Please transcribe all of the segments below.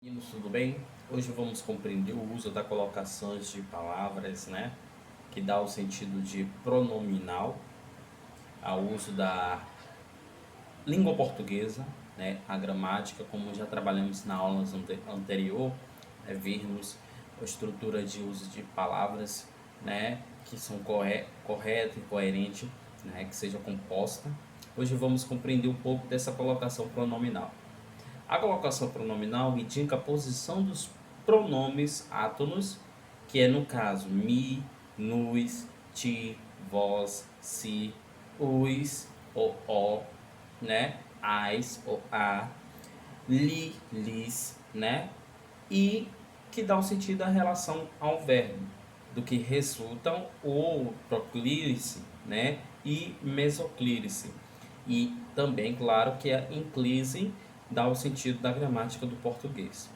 Meninos, tudo bem? Hoje vamos compreender o uso da colocações de palavras, né? Que dá o sentido de pronominal ao uso da língua portuguesa, né? A gramática, como já trabalhamos na aula anterior, vimos a estrutura de uso de palavras, né? Que são correta e coerente, né? Que seja composta. Hoje vamos compreender um pouco dessa colocação pronominal. A colocação pronominal indica a posição dos pronomes átonos, que é no caso mi, nus, ti, vós, si, us ou ó, né? As ou a, li, lis, né? E que dá um sentido à relação ao verbo, do que resultam o proclírice, né? E mesoclírice. E também, claro, que a inclise dá o sentido da gramática do português.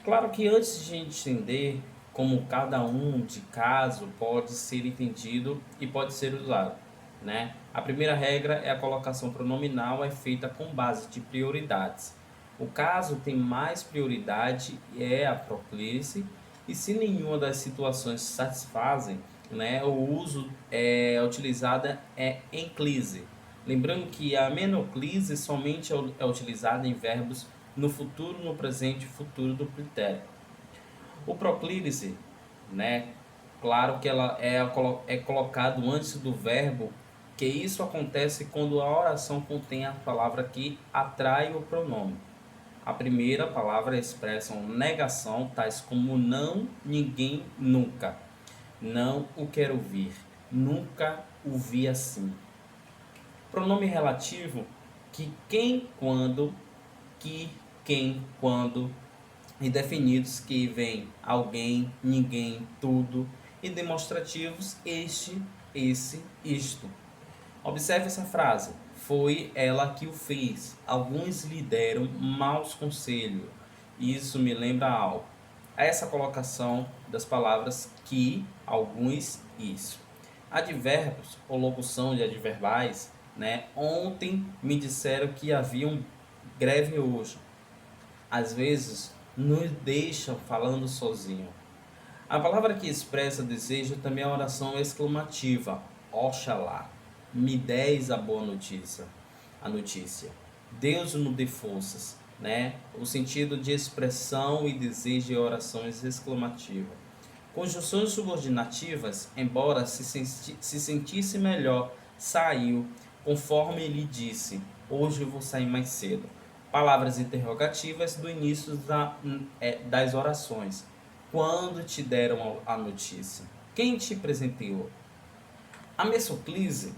Claro que antes de entender como cada um de caso pode ser entendido e pode ser usado, né? A primeira regra é a colocação pronominal é feita com base de prioridades. O caso tem mais prioridade é a proclírice e se nenhuma das situações satisfazem, né, o uso utilizada é enclise. Lembrando que a menoclise somente é utilizada em verbos no futuro, no presente e futuro do pretérito. O proclírice, né? Claro que ela é colocado antes do verbo, que isso acontece quando a oração contém a palavra que atrai o pronome. A primeira palavra expressa uma negação, tais como não, ninguém, nunca. Não o quero ver. Nunca o vi assim. Pronome relativo, que, quem, quando, que, quem, quando, indefinidos que vêm alguém, ninguém, tudo, e demonstrativos este, esse, isto. Observe essa frase. Foi ela que o fez. Alguns lhe deram maus conselhos. Isso me lembra algo. Essa colocação das palavras que, alguns, isso. Advérbios ou locução de adverbais, né? Ontem me disseram que havia greve hoje. Às vezes nos deixam falando sozinho. A palavra que expressa desejo também é a oração exclamativa. Oxalá, me deis a boa notícia. A notícia. Deus nos dê forças, né? O sentido de expressão e desejo é orações exclamativas. Conjunções subordinativas, embora se sentisse melhor, saiu, conforme ele disse, hoje eu vou sair mais cedo. Palavras interrogativas do início das orações. Quando te deram a notícia? Quem te presenteou? A mesoclise,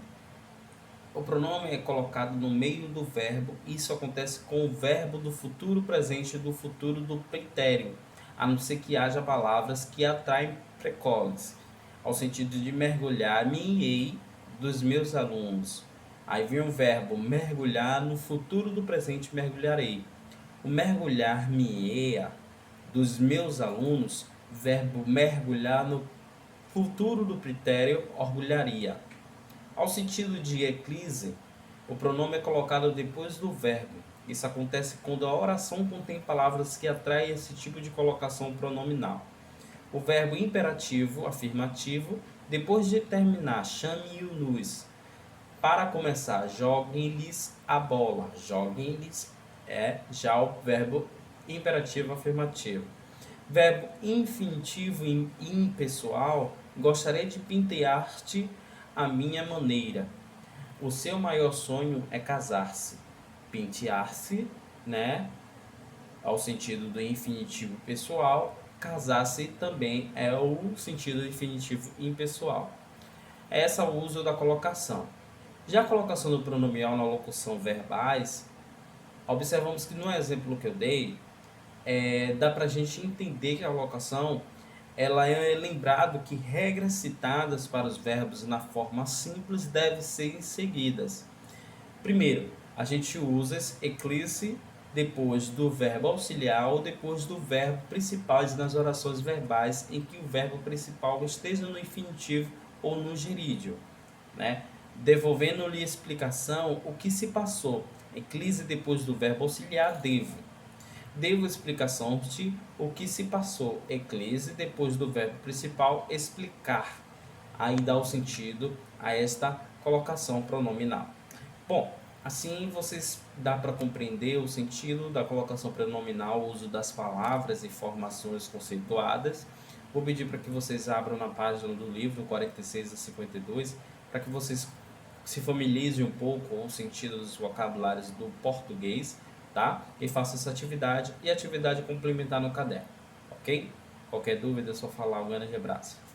o pronome é colocado no meio do verbo. Isso acontece com o verbo do futuro presente e do futuro do pretérito, a não ser que haja palavras que atraem precoces, ao sentido de mergulhar-me-ei dos meus alunos. Aí vem o verbo mergulhar no futuro do presente mergulharei. O mergulhar-me-eia dos meus alunos, verbo mergulhar no futuro do pretérito orgulharia. Ao sentido de eclise, o pronome é colocado depois do verbo. Isso acontece quando a oração contém palavras que atraem esse tipo de colocação pronominal. O verbo imperativo, afirmativo, depois de terminar, chame-o-nos. Para começar, joguem-lhes a bola. Joguem-lhes é já o verbo imperativo afirmativo. Verbo infinitivo impessoal, gostaria de pentear-te à minha maneira. O seu maior sonho é casar-se. Pentear-se, né? Ao sentido do infinitivo pessoal. Casar-se também é o sentido infinitivo impessoal. Esse é o uso da colocação. Já a colocação do pronominal na locução verbais, observamos que no exemplo que eu dei, dá para a gente entender que a locução ela é lembrado que regras citadas para os verbos na forma simples devem ser seguidas. Primeiro, a gente usa eclipse depois do verbo auxiliar ou depois do verbo principal nas orações verbais em que o verbo principal esteja no infinitivo ou no gerúndio, né? Devolvendo-lhe explicação o que se passou. Eclise depois do verbo auxiliar devo. devo explicação de o que se passou. Eclese, depois do verbo principal, explicar. Aí dá o sentido a esta colocação pronominal. Bom, assim vocês dá para compreender o sentido da colocação pronominal, o uso das palavras e formações conceituadas. Vou pedir para que vocês abram na página do livro 46 a 52, para que vocês se familiarizem um pouco com o sentido dos vocabulários do português, tá? E façam essa atividade e atividade complementar no caderno, ok? Qualquer dúvida é só falar. Um grande abraço.